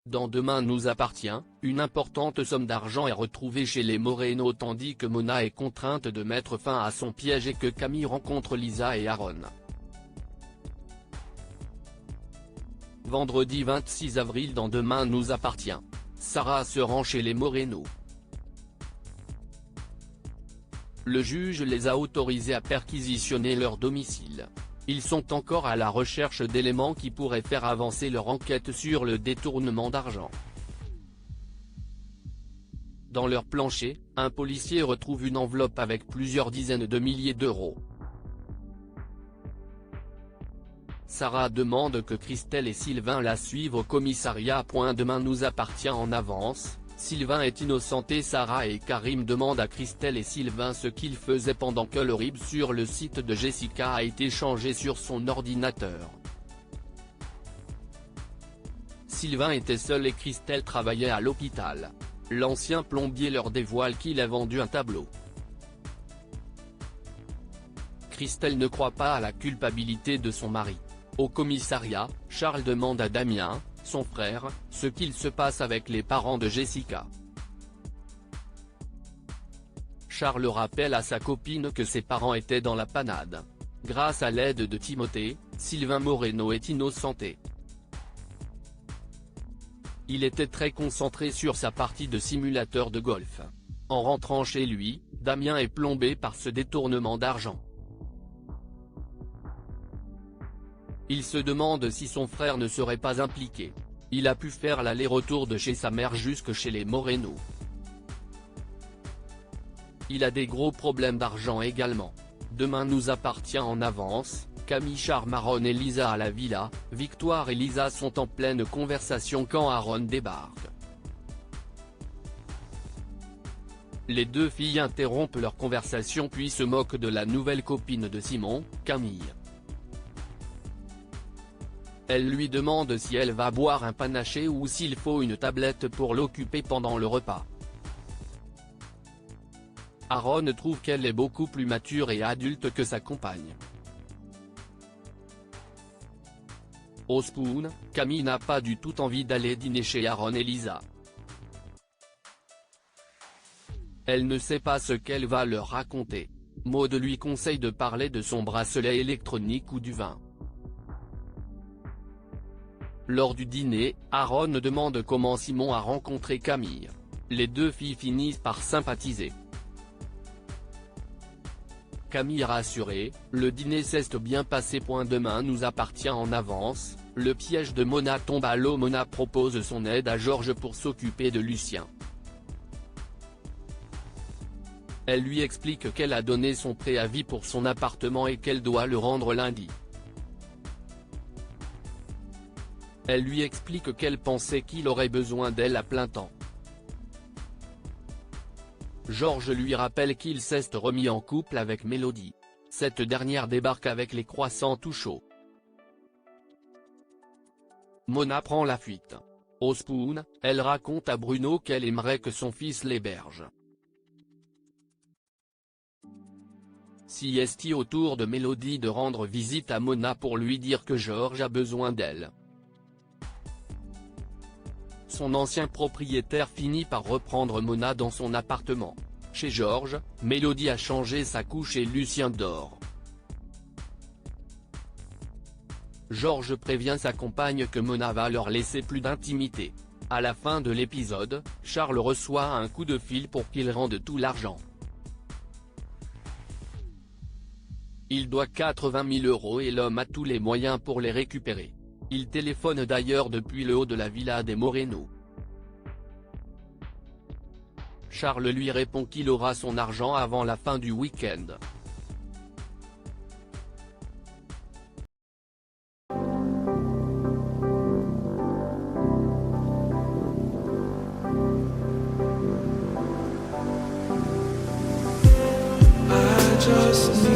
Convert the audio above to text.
Dans Demain nous appartient, une importante somme d'argent est retrouvée chez les Moreno tandis que Mona est contrainte de mettre fin à son piège et que Camille rencontre Lisa et Aaron. Vendredi 26 avril dans Demain nous appartient. Sarah se rend chez les Moreno. Le juge les a autorisés à perquisitionner leur domicile. Ils sont encore à la recherche d'éléments qui pourraient faire avancer leur enquête sur le détournement d'argent. Dans leur plancher, un policier retrouve une enveloppe avec plusieurs dizaines de milliers d'euros. Sarah demande que Christelle et Sylvain la suivent au commissariat. Demain nous appartient en avance. Sylvain est innocenté. Sarah et Karim demandent à Christelle et Sylvain ce qu'ils faisaient pendant que le RIB sur le site de Jessica a été changé sur son ordinateur. Sylvain était seul et Christelle travaillait à l'hôpital. L'ancien plombier leur dévoile qu'il a vendu un tableau. Christelle ne croit pas à la culpabilité de son mari. Au commissariat, Charles demande à Damien, son frère, ce qu'il se passe avec les parents de Jessica. Charles rappelle à sa copine que ses parents étaient dans la panade. Grâce à l'aide de Timothée, Sylvain Moreno est innocenté. Il était très concentré sur sa partie de simulateur de golf. En rentrant chez lui, Damien est plombé par ce détournement d'argent. Il se demande si son frère ne serait pas impliqué. Il a pu faire l'aller-retour de chez sa mère jusque chez les Moreno. Il a des gros problèmes d'argent également. Demain nous appartient en avance. Camille charme Aaron et Lisa à la villa. Victoire et Lisa sont en pleine conversation quand Aaron débarque. Les deux filles interrompent leur conversation puis se moquent de la nouvelle copine de Simon, Camille. Elle lui demande si elle va boire un panaché ou s'il faut une tablette pour l'occuper pendant le repas. Aaron trouve qu'elle est beaucoup plus mature et adulte que sa compagne. Au spoon, Camille n'a pas du tout envie d'aller dîner chez Aaron et Lisa. Elle ne sait pas ce qu'elle va leur raconter. Maud lui conseille de parler de son bracelet électronique ou du vin. Lors du dîner, Aaron demande comment Simon a rencontré Camille. Les deux filles finissent par sympathiser. Camille rassurée, le dîner s'est bien passé. Demain nous appartient en avance. Le piège de Mona tombe à l'eau. Mona propose son aide à Georges pour s'occuper de Lucien. Elle lui explique qu'elle a donné son préavis pour son appartement et qu'elle doit le rendre lundi. Elle lui explique qu'elle pensait qu'il aurait besoin d'elle à plein temps. Georges lui rappelle qu'il s'est remis en couple avec Mélodie. Cette dernière débarque avec les croissants tout chauds. Mona prend la fuite. Au spoon, elle raconte à Bruno qu'elle aimerait que son fils l'héberge. Siesti au tour de Mélodie de rendre visite à Mona pour lui dire que Georges a besoin d'elle. Son ancien propriétaire finit par reprendre Mona dans son appartement. Chez Georges, Mélodie a changé sa couche et Lucien dort. Georges prévient sa compagne que Mona va leur laisser plus d'intimité. À la fin de l'épisode, Charles reçoit un coup de fil pour qu'il rende tout l'argent. Il doit 80 000 € et l'homme a tous les moyens pour les récupérer. Il téléphone d'ailleurs depuis le haut de la villa des Moreno. Charles lui répond qu'il aura son argent avant la fin du week-end. I just